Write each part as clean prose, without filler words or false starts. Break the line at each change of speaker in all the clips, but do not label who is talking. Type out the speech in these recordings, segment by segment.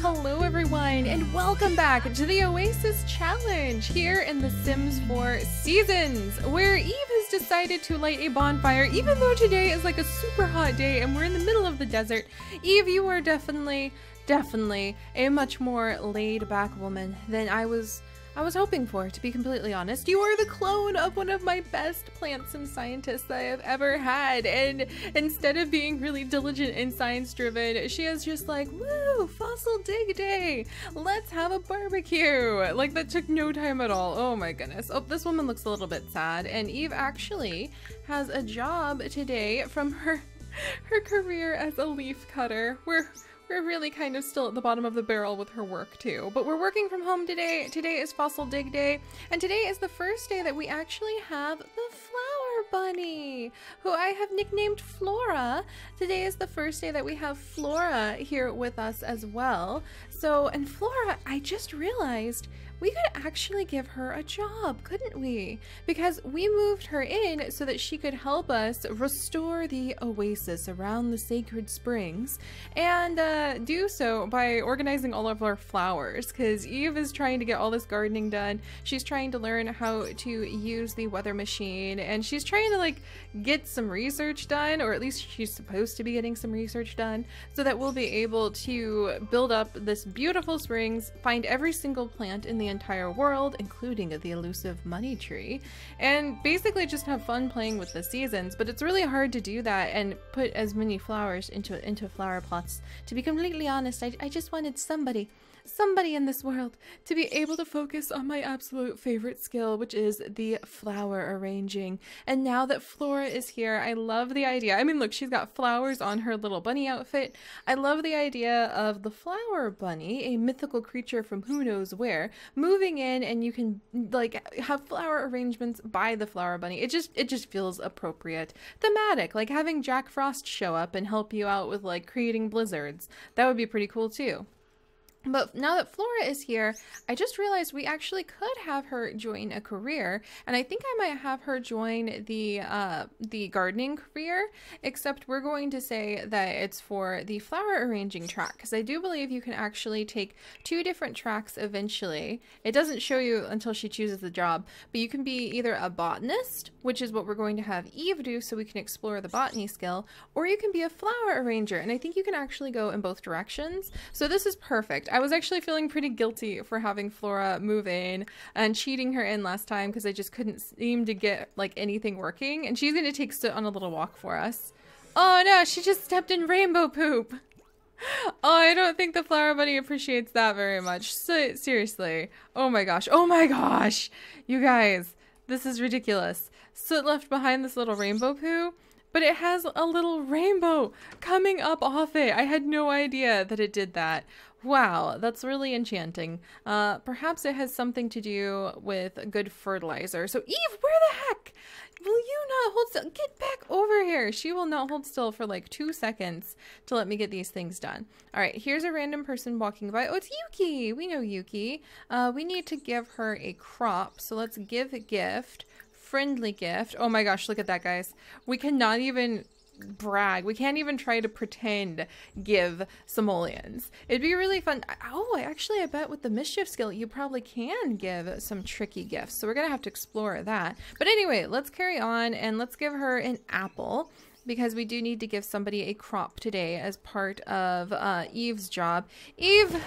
hello everyone, and welcome back to the OASIS challenge here in The Sims 4 Seasons, where Eve has decided to light a bonfire, even though today is like a super hot day and we're in the middle of the desert. Eve, you are definitely a much more laid-back woman than I was hoping for, to be completely honest. You are the clone of one of my best plant sim scientists that I have ever had, and instead of being really diligent and science-driven, she is just like, woo, fossil dig day, let's have a barbecue. Like, that took no time at all. Oh my goodness. Oh, this woman looks a little bit sad, and Eve actually has a job today from her career as a leaf cutter. We're really kind of still at the bottom of the barrel with her work too, but we're working from home today. Today is Fossil Dig Day, and today is the first day that we actually have the Flower Bunny, who I have nicknamed Flora. Today is the first day that we have Flora here with us as well. So, and Flora, I just realized we could actually give her a job, couldn't we? Because we moved her in so that she could help us restore the oasis around the sacred springs, and do so by organizing all of our flowers, because Eve is trying to get all this gardening done. She's trying to learn how to use the weather machine, and she's trying to like get some research done, or at least she's supposed to be getting some research done, so that we'll be able to build up this beautiful springs, find every single plant in the entire world, including the elusive money tree, and basically just have fun playing with the seasons. But it's really hard to do that and put as many flowers into flower plots. To be completely honest, I just wanted somebody in this world to be able to focus on my absolute favorite skill, which is the flower arranging. And now that Flora is here, I love the idea. I mean, look, she's got flowers on her little bunny outfit. I love the idea of the flower bunny, a mythical creature from who knows where, moving in, and you can like have flower arrangements by the flower bunny. It just feels appropriate, thematic, like having Jack Frost show up and help you out with like creating blizzards. That would be pretty cool too. But now that Flora is here, I just realized we actually could have her join a career, and I think I might have her join the gardening career, except we're going to say that it's for the flower arranging track, because I do believe you can actually take 2 different tracks eventually. It doesn't show you until she chooses the job, but you can be either a botanist, which is what we're going to have Eve do so we can explore the botany skill, or you can be a flower arranger, and I think you can actually go in both directions. So this is perfect. I was actually feeling pretty guilty for having Flora move in and cheating her in last time, because I just couldn't seem to get like anything working, and she's going to take Soot on a little walk for us. Oh no, she just stepped in rainbow poop. Oh, I don't think the flower bunny appreciates that very much. So, seriously. Oh my gosh. Oh my gosh. You guys, this is ridiculous. Soot left behind this little rainbow poo, but it has a little rainbow coming up off it. I had no idea that it did that. Wow, that's really enchanting. Perhaps it has something to do with good fertilizer. So Eve, where the heck? Will you not hold still? Get back over here. She will not hold still for like 2 seconds to let me get these things done. All right, here's a random person walking by. Oh, it's Yuki. We know Yuki. We need to give her a crop. So let's give a gift. Friendly gift. Oh my gosh, look at that, guys. We cannot even brag. We can't even try to pretend give simoleons. It'd be really fun. Oh, I bet with the mischief skill you probably can give some tricky gifts, so we're gonna have to explore that. But anyway, let's carry on and let's give her an apple, because we do need to give somebody a crop today as part of Eve's job. Eve,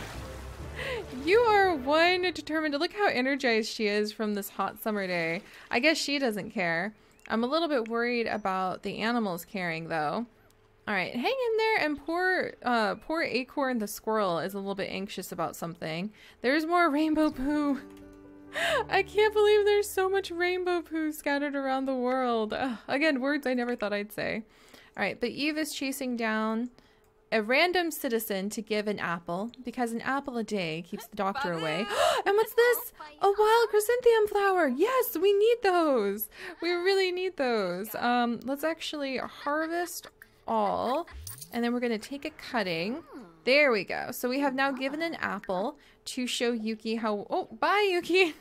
you are one determined. Look how energized she is from this hot summer day. I guess she doesn't care. I'm a little bit worried about the animals caring though. All right, hang in there. And poor Acorn the squirrel is a little bit anxious about something. There's more rainbow poo. I can't believe there's so much rainbow poo scattered around the world. Ugh, again, words I never thought I'd say. All right, but Eve is chasing down a random citizen to give an apple, because an apple a day keeps the doctor away. And what's this? A wild chrysanthemum flower. Yes, we need those. We really need those. Let's actually harvest all, and then we're going to take a cutting. There we go. So we have now given an apple to show Yuki how... Oh, bye, Yuki.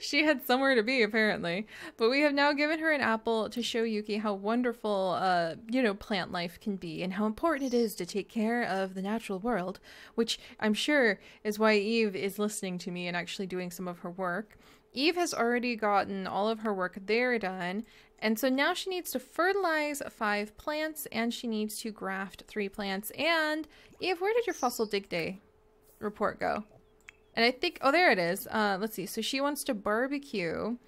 She had somewhere to be, apparently. But we have now given her an apple to show Yuki how wonderful, you know, plant life can be and how important it is to take care of the natural world, which I'm sure is why Eve is listening to me and actually doing some of her work. Eve has already gotten all of her work there done, and so now she needs to fertilize 5 plants, and she needs to graft 3 plants. And Eve, where did your fossil dig day report go? And I think, oh, there it is. Let's see. So she wants to barbecue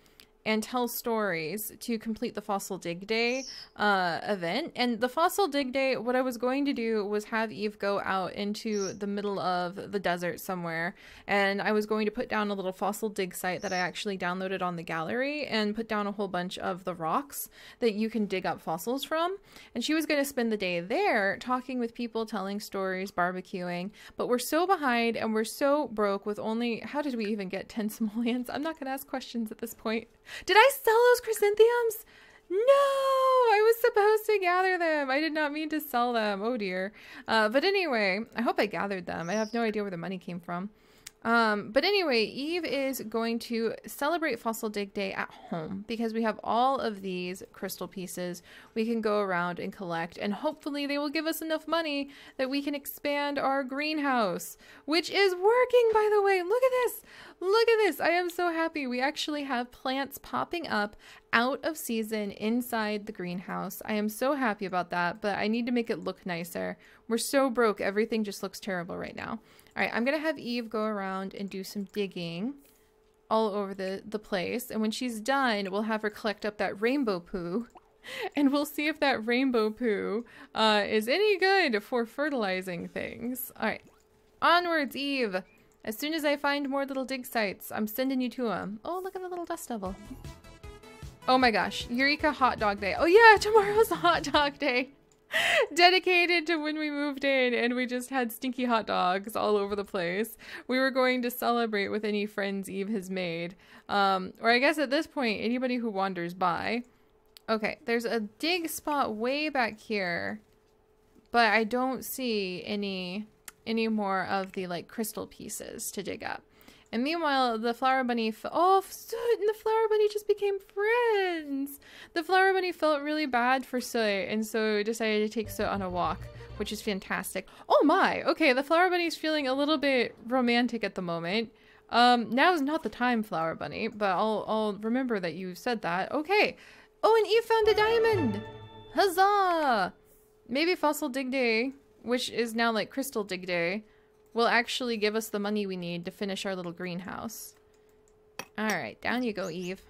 and tell stories to complete the Fossil Dig Day event. And the Fossil Dig Day, what I was going to do was have Eve go out into the middle of the desert somewhere. And I was going to put down a little fossil dig site that I actually downloaded on the gallery and put down a whole bunch of the rocks that you can dig up fossils from. And she was going to spend the day there talking with people, telling stories, barbecuing. But we're so behind and we're so broke with only, how did we even get 10 simoleons? I'm not going to ask questions at this point. Did I sell those chrysanthemums? No, I was supposed to gather them. I did not mean to sell them. Oh dear. But anyway, I hope I gathered them. I have no idea where the money came from. But anyway, Eve is going to celebrate Fossil Dig Day at home because we have all of these crystal pieces we can go around and collect, and hopefully they will give us enough money that we can expand our greenhouse, which is working, by the way. Look at this. Look at this. I am so happy. We actually have plants popping up out of season inside the greenhouse. I am so happy about that, but I need to make it look nicer. We're so broke. Everything just looks terrible right now. All right, I'm going to have Eve go around and do some digging all over the place. And when she's done, we'll have her collect up that rainbow poo. And we'll see if that rainbow poo is any good for fertilizing things. All right, onwards, Eve. As soon as I find more little dig sites, I'm sending you to them. Oh, look at the little dust devil. Oh my gosh, Eureka Hot Dog Day. Oh yeah, tomorrow's Hot Dog Day. Dedicated to when we moved in and we just had stinky hot dogs all over the place. We were going to celebrate with any friends Eve has made. Or I guess at this point, anybody who wanders by. Okay, there's a dig spot way back here, but I don't see any more of the like crystal pieces to dig up. And meanwhile, the flower bunny, oh, Soot and the flower bunny just became friends. The flower bunny felt really bad for Soot, and so decided to take Soot on a walk, which is fantastic. Oh my, okay, the flower bunny's feeling a little bit romantic at the moment. Now is not the time, flower bunny, but I'll remember that you said that. Okay. Oh, and Eve found a diamond. Huzzah! Maybe Fossil Dig Day, which is now like Crystal Dig Day, will actually give us the money we need to finish our little greenhouse. Alright, down you go, Eve.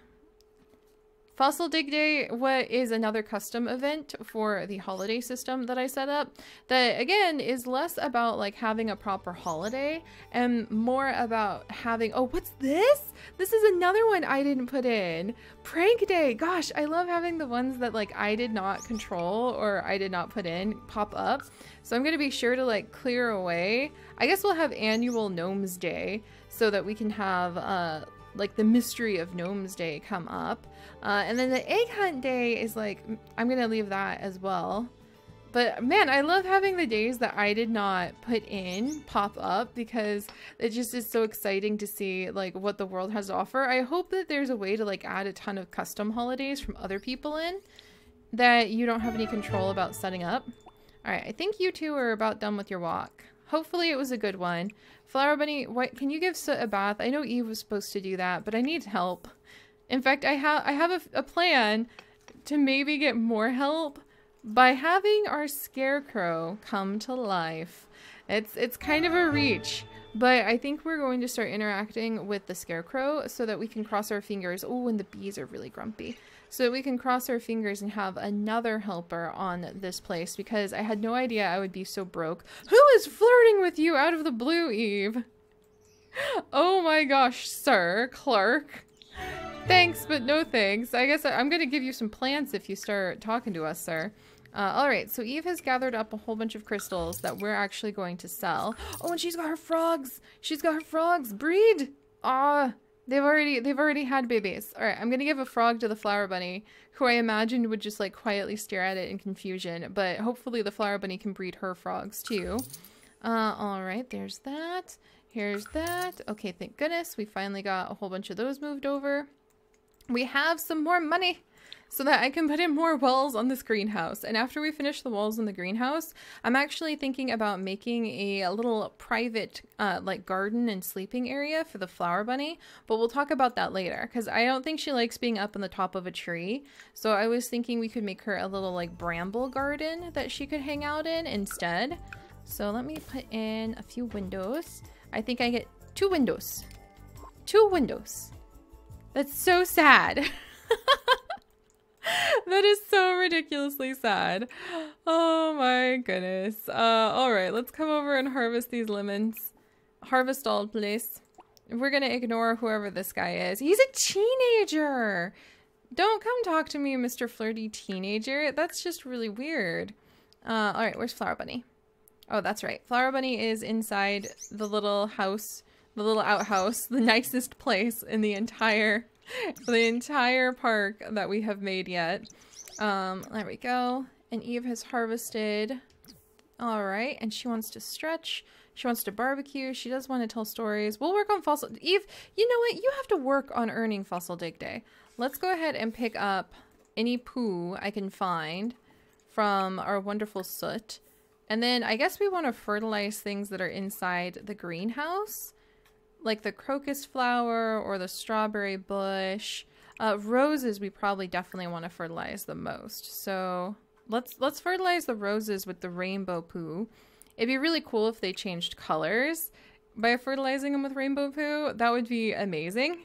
Fossil Dig Day, what is another custom event for the holiday system that I set up, that again is less about like having a proper holiday and more about having, oh, what's this? This is another one I didn't put in. Prank Day. Gosh, I love having the ones that like I did not control or I did not put in pop up. So I'm going to be sure to like clear away. I guess we'll have annual Gnomes Day so that we can have like the mystery of Gnomes Day come up. And then the Egg Hunt Day is like, I'm going to leave that as well. But man, I love having the days that I did not put in pop up because it just is so exciting to see like what the world has to offer. I hope that there's a way to like add a ton of custom holidays from other people in that you don't have any control about setting up. All right, I think you two are about done with your walk. Hopefully it was a good one. Flower Bunny, what, can you give Soot a bath? I know Eve was supposed to do that, but I need help. In fact, I have a plan to maybe get more help by having our scarecrow come to life. It's kind of a reach, but I think we're going to start interacting with the scarecrow so that we can cross our fingers. Oh, and the bees are really grumpy. So that we can cross our fingers and have another helper on this place, because I had no idea I would be so broke. Who is flirting with you out of the blue, Eve? Oh my gosh, sir, clerk. Thanks, but no thanks. I guess I'm going to give you some plants if you start talking to us, sir. Alright, so Eve has gathered up a whole bunch of crystals that we're actually going to sell. Oh, and she's got her frogs. She's got her frogs. Breed. Ah. They've already had babies. All right, I'm gonna give a frog to the flower bunny, who I imagined would just like quietly stare at it in confusion, but hopefully the flower bunny can breed her frogs too. All right, there's that. Here's that. Okay, thank goodness. We finally got a whole bunch of those moved over. We have some more money so that I can put in more walls on this greenhouse. And after we finish the walls in the greenhouse, I'm actually thinking about making a little private like garden and sleeping area for the flower bunny. But we'll talk about that later because I don't think she likes being up on the top of a tree. So I was thinking we could make her a little like bramble garden that she could hang out in instead. So let me put in a few windows. I think I get 2 windows. 2 windows. That's so sad. That is so ridiculously sad. Oh my goodness. All right, let's come over and harvest these lemons. Harvest all, please. We're gonna ignore whoever this guy is. He's a teenager. Don't come talk to me, Mr. Flirty Teenager. That's just really weird. All right, where's Flower Bunny? Oh, that's right. Flower Bunny is inside the little house, the little outhouse, the nicest place in the entire park that we have made yet. There we go. And Eve has harvested. All right, and she wants to stretch. She wants to barbecue. She does want to tell stories. We'll work on fossil. Eve, you know what? You have to work on earning Fossil Dig Day. Let's go ahead and pick up any poo I can find from our wonderful soot. And then I guess we want to fertilize things that are inside the greenhouse, like the crocus flower or the strawberry bush. Roses we probably definitely want to fertilize the most. So let's fertilize the roses with the rainbow poo. It'd be really cool if they changed colors by fertilizing them with rainbow poo. That would be amazing.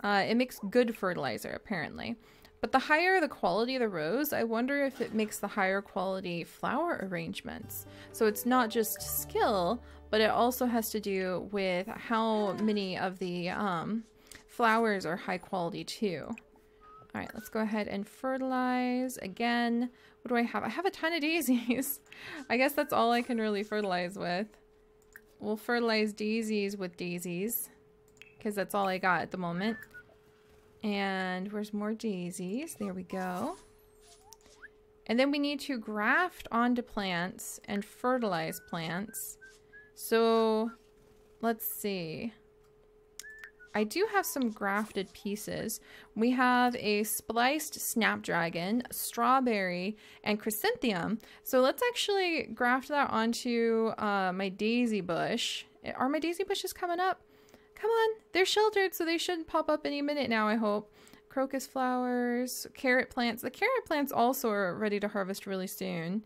It makes good fertilizer apparently. But the higher the quality of the rose, I wonder if it makes the higher quality flower arrangements. So it's not just skill, but it also has to do with how many of the flowers are high quality too. All right, let's go ahead and fertilize again. What do I have? I have a ton of daisies. I guess that's all I can really fertilize with. We'll fertilize daisies with daisies because that's all I got at the moment. And where's more daisies? There we go. And then we need to graft onto plants and fertilize plants. So let's see. I do have some grafted pieces. We have a spliced snapdragon, strawberry, and chrysanthemum. So let's actually graft that onto my daisy bush. Are my daisy bushes coming up? Come on, they're sheltered, so they should pop up any minute now, I hope. Crocus flowers, carrot plants. The carrot plants also are ready to harvest really soon.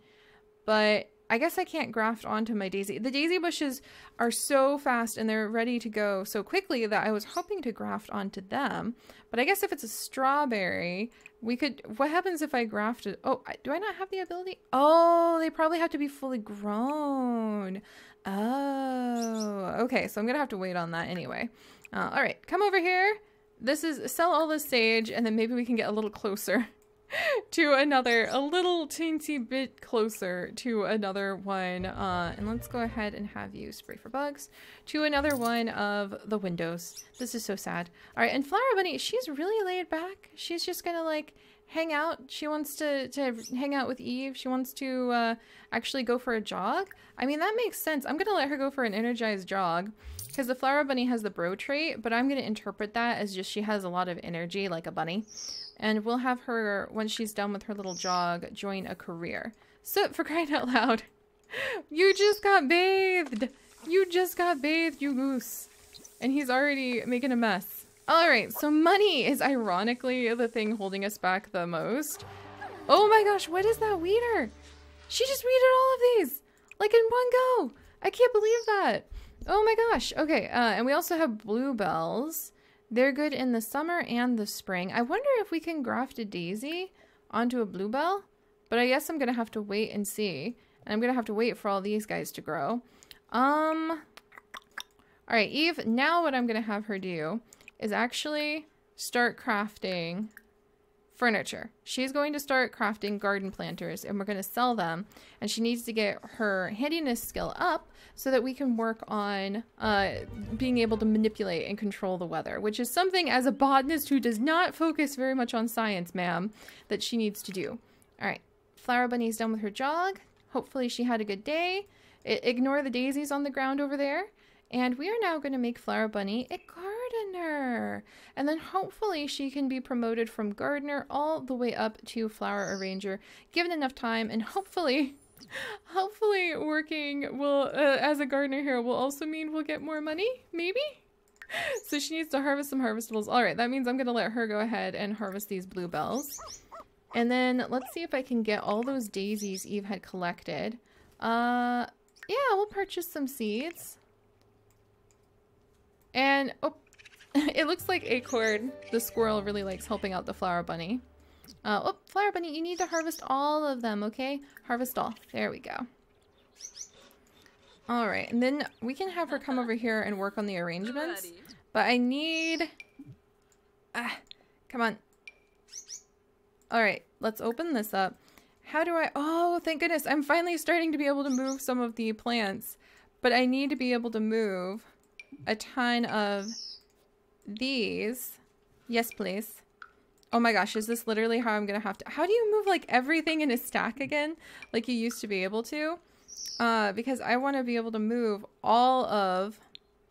But I guess I can't graft onto my daisy. The daisy bushes are so fast and they're ready to go so quickly that I was hoping to graft onto them. But I guess if it's a strawberry, we could... What happens if I grafted... Oh, do I not have the ability? Oh, they probably have to be fully grown. Oh, okay. So I'm going to have to wait on that anyway. All right, come over here. This is sell all this sage and then maybe we can get a little closer to another, a little teensy bit closer to another one. And let's go ahead and have you spray for bugs to another one of the windows. This is so sad. All right, and Flower Bunny, she's really laid back. She's just gonna like hang out. She wants to hang out with Eve. She wants to actually go for a jog. I mean, that makes sense. I'm gonna let her go for an energized jog because the Flower Bunny has the bro trait, but I'm gonna interpret that as just she has a lot of energy like a bunny. And we'll have her, when she's done with her little jog, join a career. So, for crying out loud. You just got bathed! You just got bathed, you goose. And he's already making a mess. Alright, so money is ironically the thing holding us back the most. Oh my gosh, what is that weeder? She just weeded all of these! Like in one go! I can't believe that! Oh my gosh, okay, and we also have bluebells. They're good in the summer and the spring. I wonder if we can graft a daisy onto a bluebell, but I guess I'm gonna have to wait and see. And I'm gonna have to wait for all these guys to grow. All right, Eve, now what I'm gonna have her do is actually start crafting furniture. She's going to start crafting garden planters and we're going to sell them. And she needs to get her handiness skill up so that we can work on being able to manipulate and control the weather, which is something as a botanist who does not focus very much on science, ma'am, that she needs to do. All right, Flower Bunny's done with her jog. Hopefully she had a good day. Ignore the daisies on the ground over there. And we are now going to make Flower Bunny a gardener. And then hopefully she can be promoted from gardener all the way up to flower arranger, given enough time. And hopefully working will as a gardener here will also mean we'll get more money, maybe? So she needs to harvest some harvestables. All right, that means I'm going to let her go ahead and harvest these bluebells. And then let's see if I can get all those daisies Eve had collected. Yeah, we'll purchase some seeds. And, oh, it looks like Acorn, the squirrel, really likes helping out the Flower Bunny. Oh, Flower Bunny, you need to harvest all of them, okay? Harvest all. There we go. All right, and then we can have her come over here and work on the arrangements. But I need... come on. All right, let's open this up. How do I... Oh, thank goodness. I'm finally starting to be able to move some of the plants. But I need to be able to move a ton of these. Yes, please. Oh my gosh, is this literally how I'm going to have to... How do you move, like, everything in a stack again? Like you used to be able to? Because I want to be able to move all of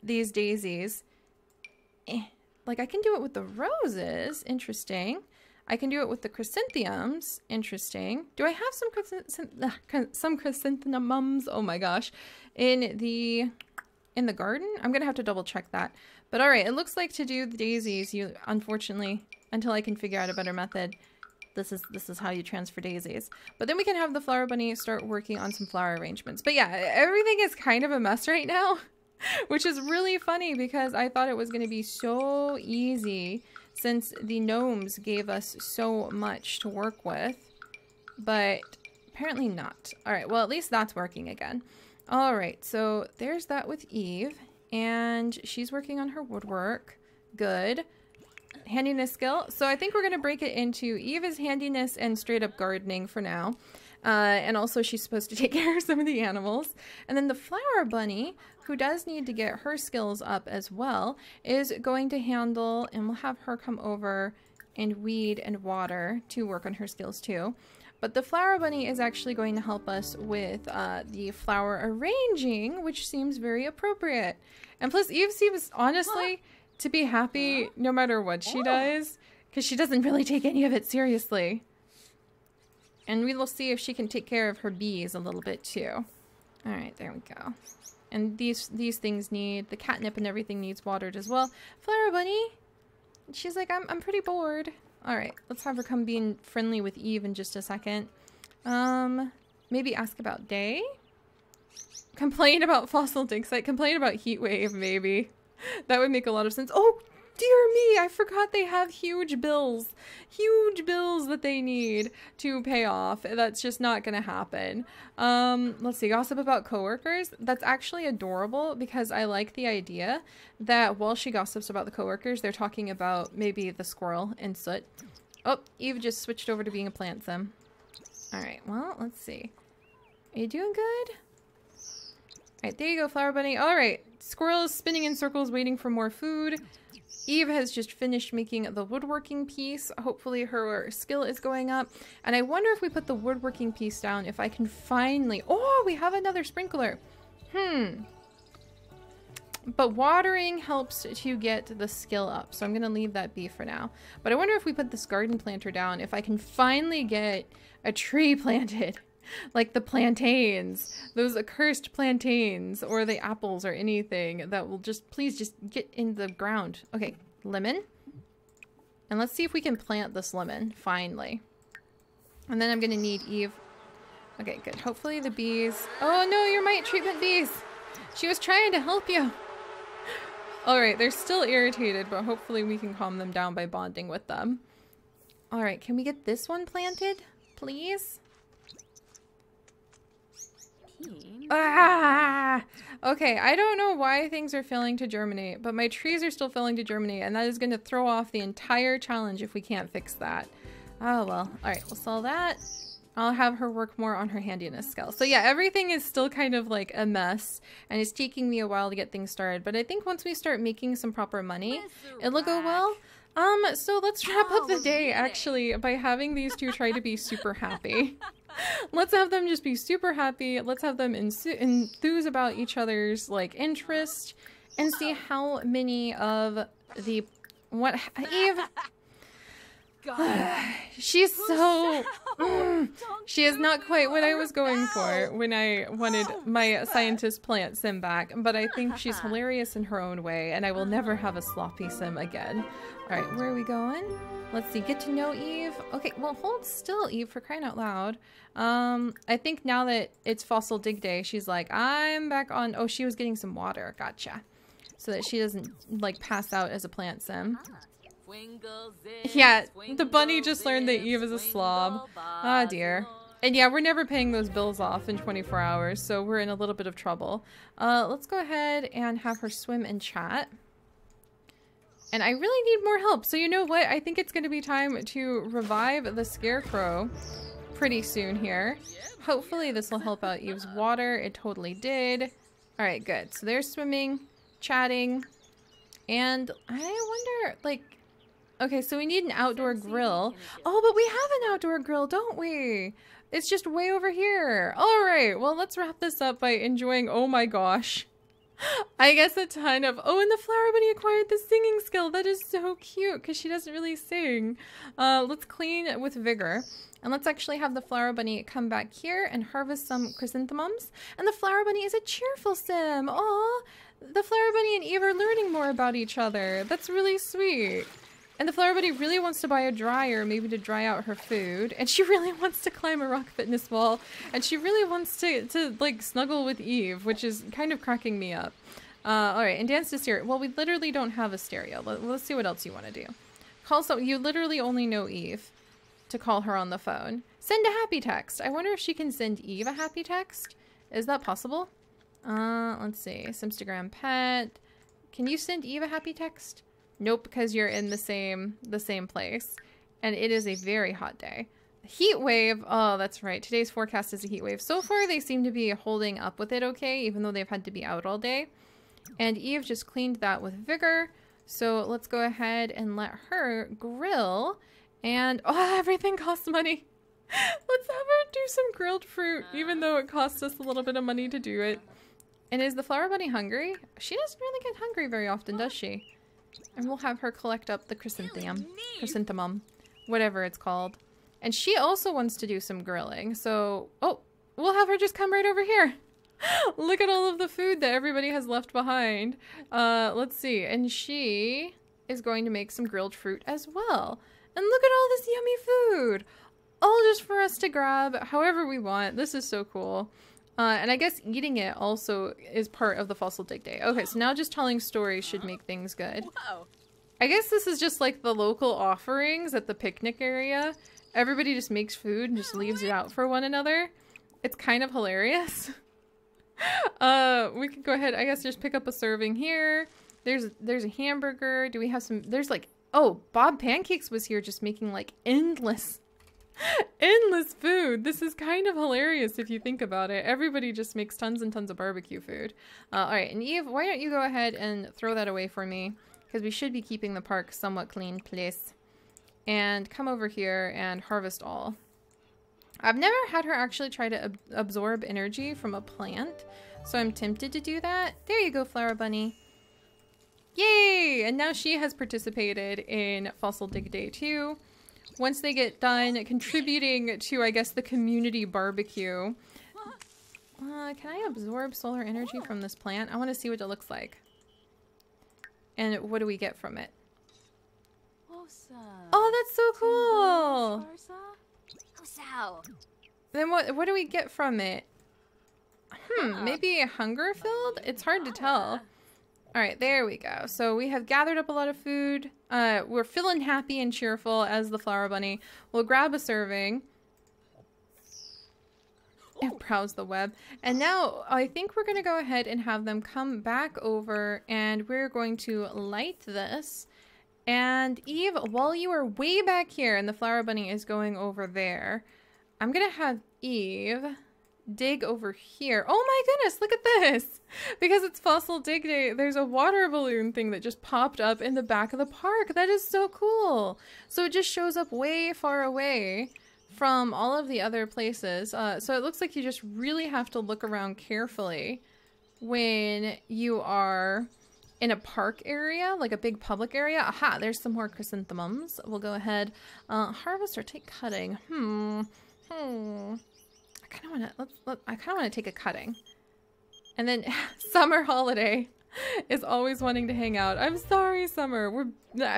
these daisies. Like, I can do it with the roses. Interesting. I can do it with the chrysanthemums. Interesting. Do I have some chrysanthemums? Oh my gosh. In the garden? I'm going to have to double check that. But all right, it looks like to do the daisies, you unfortunately, until I can figure out a better method, this is how you transfer daisies. But then we can have the Flower Bunny start working on some flower arrangements. But yeah, everything is kind of a mess right now, which is really funny because I thought it was going to be so easy since the gnomes gave us so much to work with. But apparently not. All right, well, at least that's working again. All right, so there's that with Eve. And she's working on her woodwork. Good. Handiness skill. So I think we're going to break it into Eve is handiness and straight up gardening for now. And also she's supposed to take care of some of the animals. And then the Flower Bunny, who does need to get her skills up as well, is going to handle, and we'll have her come over and weed and water to work on her skills too. But the Flower Bunny is actually going to help us with the flower arranging, which seems very appropriate. And plus Eve seems honestly to be happy no matter what she does, because she doesn't really take any of it seriously. And we will see if she can take care of her bees a little bit too. All right, there we go. And these things need, the catnip and everything needs watered as well. Flower Bunny, she's like, I'm pretty bored. All right, let's have her come being friendly with Eve in just a second. Maybe ask about day? Complain about fossil dig site. Complain about heat wave, maybe. That would make a lot of sense. Oh, dear me, I forgot they have huge bills. Huge bills that they need to pay off. That's just not gonna happen. Let's see, gossip about coworkers. That's actually adorable because I like the idea that while she gossips about the coworkers, they're talking about maybe the squirrel and Soot. Oh, Eve just switched over to being a plant sim. Alright, well, let's see. Are you doing good? Alright, there you go, Flower Bunny. Alright, squirrel is spinning in circles waiting for more food. Eve has just finished making the woodworking piece. Hopefully her skill is going up. And I wonder if we put the woodworking piece down, if I can finally... Oh, we have another sprinkler. But watering helps to get the skill up. So I'm going to leave that be for now. But I wonder if we put this garden planter down, if I can finally get a tree planted. Like the plantains, those accursed plantains, or the apples, or anything that will just, please just get in the ground. Okay, lemon. And let's see if we can plant this lemon, finally. And then I'm gonna need Eve. Okay, good. Hopefully the bees. Oh no, your mite treatment bees! She was trying to help you! Alright, they're still irritated, but hopefully we can calm them down by bonding with them. Alright, can we get this one planted, please? Ah! Okay, I don't know why things are failing to germinate, but my trees are still failing to germinate, and that is going to throw off the entire challenge if we can't fix that. Oh well. Alright, we'll sell that. I'll have her work more on her handiness skill. So yeah, everything is still kind of like a mess, and it's taking me a while to get things started, but I think once we start making some proper money, it'll go well. So let's wrap up the day, actually, by having these two try to be super happy. Let's have them just be super happy. Let's have them enthuse about each other's like interest and see how many of the what Eve. She's so she is not quite what I was going for when I wanted my scientist plant sim back, but I think she's hilarious in her own way, and I will never have a sloppy sim again. All right, where are we going? Let's see, get to know Eve. Okay, well, hold still, Eve, for crying out loud. I think now that it's fossil dig day, she's like, I'm back on. Oh, she was getting some water. Gotcha. So that she doesn't like pass out as a plant sim. Yeah, the bunny just learned that Eve is a slob. Ah, dear. And yeah, we're never paying those bills off in 24 hours, so we're in a little bit of trouble. Let's go ahead and have her swim and chat. And I really need more help, so you know what? I think it's going to be time to revive the scarecrow pretty soon here. Hopefully this will help out Eve's water. It totally did. Alright, good. So they're swimming, chatting, and I wonder, like... Okay, so we need an outdoor grill. Oh, but we have an outdoor grill, don't we? It's just way over here. All right, well, let's wrap this up by enjoying, oh my gosh. I guess a ton of, oh, and the flower bunny acquired the singing skill. That is so cute because she doesn't really sing. Let's clean with vigor. And let's actually have the flower bunny come back here and harvest some chrysanthemums. And the flower bunny is a cheerful sim. Aw, the flower bunny and Eve are learning more about each other. That's really sweet. And the flower bunny really wants to buy a dryer, maybe to dry out her food. And she really wants to climb a rock fitness wall. And she really wants to like, snuggle with Eve, which is kind of cracking me up. Alright, and dance to stereo. Well, we literally don't have a stereo. Let's see what else you want to do. You literally only know Eve to call her on the phone. Send a happy text. I wonder if she can send Eve a happy text. Is that possible? Let's see. Simstagram pet. Can you send Eve a happy text? Nope, because you're in the same place. And it is a very hot day. Heat wave. Oh, that's right. Today's forecast is a heat wave. So far, they seem to be holding up with it okay, even though they've had to be out all day. And Eve just cleaned that with vigor. So let's go ahead and let her grill. And, oh, everything costs money. Let's have her do some grilled fruit, even though it costs us a little bit of money to do it. And is the flower bunny hungry? She doesn't really get hungry very often, does she? And we'll have her collect up the chrysanthemum, whatever it's called. And she also wants to do some grilling. So, oh, we'll have her just come right over here. Look at all of the food that everybody has left behind. Let's see. And she is going to make some grilled fruit as well. And look at all this yummy food. All just for us to grab however we want. This is so cool. And I guess eating it also is part of the fossil dig day. Okay, so now just telling stories should make things good.
Whoa.
I guess this is just like the local offerings at the picnic area. Everybody just makes food and just leaves it out for one another. It's kind of hilarious. We could go ahead, I guess, just pick up a serving here. There's a hamburger. Do we have some? There's like, oh, Bob Pancakes was here just making like endless food. This is kind of hilarious if you think about it. Everybody just makes tons and tons of barbecue food. All right, and Eve, why don't you go ahead and throw that away for me? Because we should be keeping the park somewhat clean, please. And come over here and harvest all. I've never had her actually try to absorb energy from a plant, so I'm tempted to do that. There you go, Flower Bunny. Yay! And now she has participated in Fossil Dig Day 2. Once they get done contributing to, I guess, the community barbecue. Can I absorb solar energy from this plant? I want to see what it looks like. And what do we get from it? Oh, that's so cool! Then what do we get from it? Maybe hunger filled? It's hard to tell. Alright, there we go. So we have gathered up a lot of food. We're feeling happy and cheerful as the Flower Bunny. We'll grab a serving. And browse the web. And now I think we're going to go ahead and have them come back over and we're going to light this. And Eve, while you are way back here and the Flower Bunny is going over there, I'm going to have Eve dig over here. Oh my goodness, look at this. Because it's Fossil Dig Day, there's a water balloon thing that just popped up in the back of the park. That is so cool. So it just shows up way far away from all of the other places. So it looks like you just really have to look around carefully when you are in a park area, like a big public area. Aha, there's some more chrysanthemums. We'll go ahead, harvest or take cutting. I kind of want to take a cutting. And then Summer Holiday is always wanting to hang out. I'm sorry, Summer. We're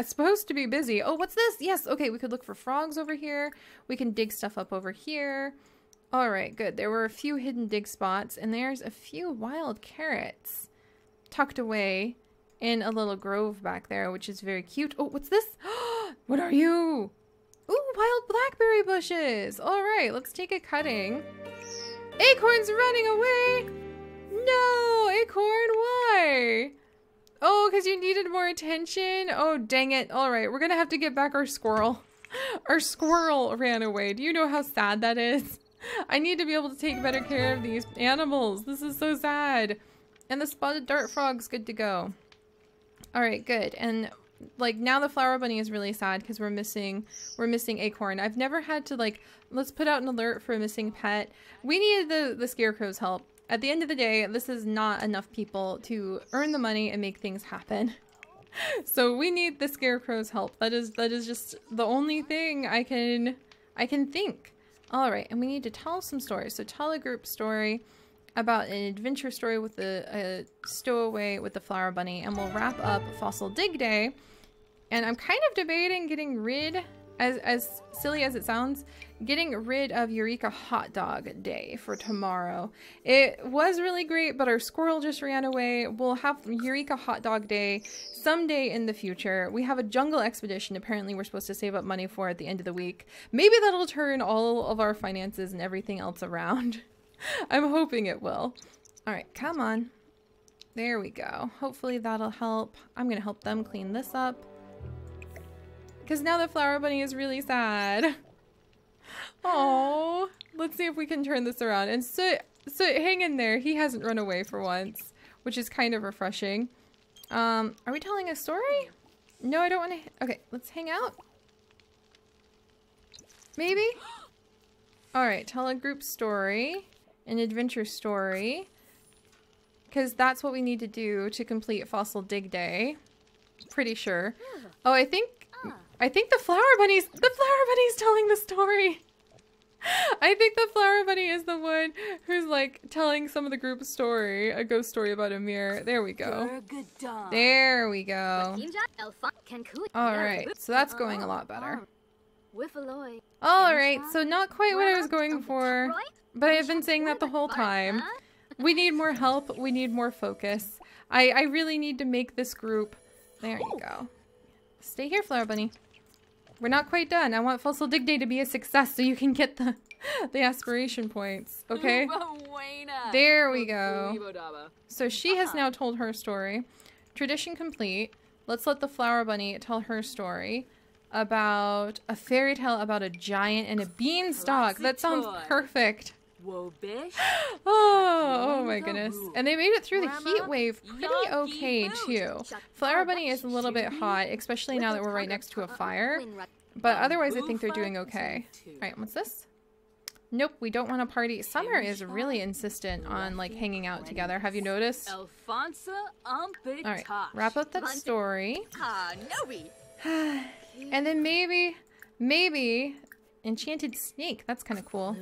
supposed to be busy. Oh, what's this? Yes, okay, we could look for frogs over here. We can dig stuff up over here. All right, good. There were a few hidden dig spots, and there's a few wild carrots tucked away in a little grove back there, which is very cute. Oh, what's this? What are you? Ooh, wild blackberry bushes. All right, let's take a cutting. Acorn's running away. No, Acorn, why? Oh, because you needed more attention? Oh, dang it. All right, we're going to have to get back our squirrel. Our squirrel ran away. Do you know how sad that is? I need to be able to take better care of these animals. This is so sad. And the spotted dart frog's good to go. All right, good. And like now the flower bunny is really sad because we're missing Acorn. I've never had to like, let's put out an alert for a missing pet. We needed the scarecrow's help. At the end of the day, this is not enough people to earn the money and make things happen. So we need the scarecrow's help. That is just the only thing I can think. All right, and we need to tell some stories. So tell a group story about an adventure story with a stowaway with the flower bunny, and we'll wrap up Fossil Dig Day. And I'm kind of debating getting rid, as silly as it sounds, getting rid of Eureka Hot Dog Day for tomorrow. It was really great, but our squirrel just ran away. We'll have Eureka Hot Dog Day someday in the future. We have a jungle expedition apparently we're supposed to save up money for at the end of the week. Maybe that'll turn all of our finances and everything else around. I'm hoping it will. All right, come on. There we go. Hopefully that'll help. I'm gonna help them clean this up, because now the flower bunny is really sad. Oh, let's see if we can turn this around. And Soot, hang in there. He hasn't run away for once, which is kind of refreshing. Are we telling a story? No, I don't want to. Okay, let's hang out. Maybe? All right, tell a group story, an adventure story, because that's what we need to do to complete Fossil Dig Day. Pretty sure. Oh, I think the flower bunny's telling the story. I think the flower bunny is the one who's like telling some of the group's story, a ghost story about a mirror. There we go. There we go. All right, so that's going a lot better. All right, so not quite what I was going for, but I've been saying that the whole time. We need more help. We need more focus. I really need to make this group. There you go. Stay here, flower bunny. We're not quite done. I want Fossil Dig Day to be a success so you can get the aspiration points, okay? There we go. So she has now told her story. Tradition complete. Let's let the flower bunny tell her story about a fairy tale about a giant and a beanstalk. That sounds perfect. Oh my goodness. And they made it through the heat wave pretty okay too. Flower bunny is a little bit hot, especially now that we're right next to a fire. But otherwise I think they're doing okay. Alright, what's this? Nope, we don't want to party. Summer is really insistent on like hanging out together. Have you noticed? Alright, wrap up that story. And then maybe enchanted snake. That's kind of cool.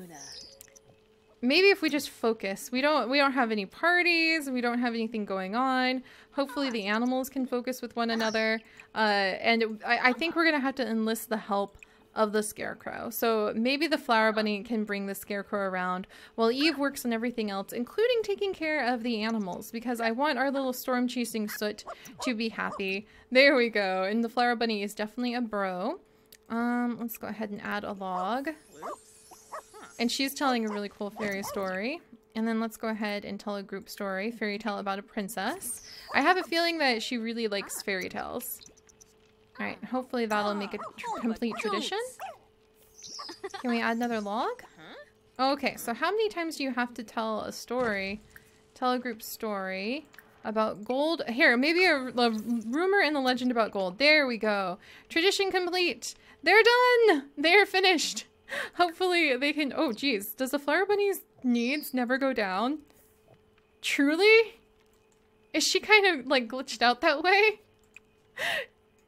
Maybe if we just focus. We don't have any parties. We don't have anything going on. Hopefully the animals can focus with one another. And I think we're going to have to enlist the help of the scarecrow. So maybe the flower bunny can bring the scarecrow around while Eve works on everything else, including taking care of the animals, because I want our little storm chasing Soot to be happy. There we go. And the flower bunny is definitely a bro. Let's go ahead and add a log. And she's telling a really cool fairy story. And then let's go ahead and tell a group story, fairy tale about a princess. I have a feeling that she really likes fairy tales. Alright, hopefully that'll make a complete tradition. Can we add another log? Okay, so how many times do you have to tell a story? Tell a group story about gold. Here, maybe a rumor and the legend about gold. There we go. Tradition complete. They're done. They're finished. Hopefully they can, oh geez, does the flower bunny's needs never go down? Truly? Is she kind of like glitched out that way?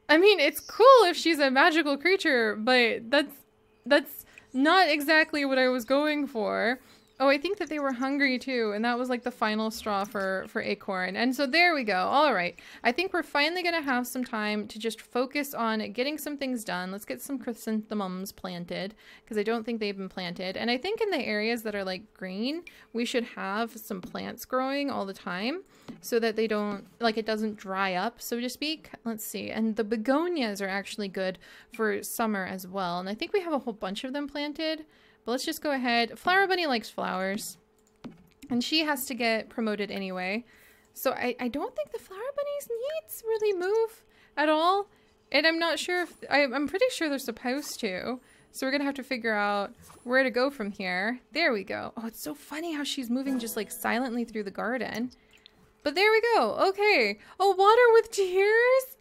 I mean, it's cool if she's a magical creature, but that's not exactly what I was going for. Oh, I think that they were hungry too, and that was like the final straw for Acorn. And so there we go. All right. I think we're finally going to have some time to just focus on getting some things done. Let's get some chrysanthemums planted, because I don't think they've been planted. And I think in the areas that are like green, we should have some plants growing all the time so that they don't, like, it doesn't dry up, so to speak. Let's see. And the begonias are actually good for summer as well. And I think we have a whole bunch of them planted. But let's just go ahead. Flower Bunny likes flowers. And she has to get promoted anyway. So I don't think the Flower Bunny's needs really move at all. And I'm not sure if... I'm pretty sure they're supposed to. So we're going to have to figure out where to go from here. There we go. Oh, it's so funny how she's moving just like silently through the garden. But there we go. Okay. Oh, water with tears?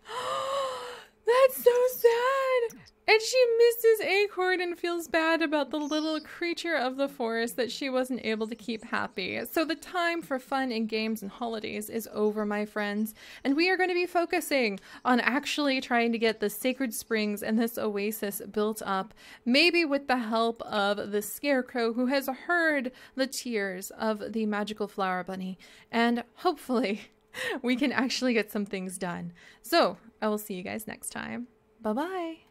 That's so sad. And she misses Acorn and feels bad about the little creature of the forest that she wasn't able to keep happy. So the time for fun and games and holidays is over, my friends. And we are going to be focusing on actually trying to get the sacred springs and this oasis built up. Maybe with the help of the scarecrow who has heard the tears of the magical flower bunny. And hopefully we can actually get some things done. So I will see you guys next time. Bye-bye.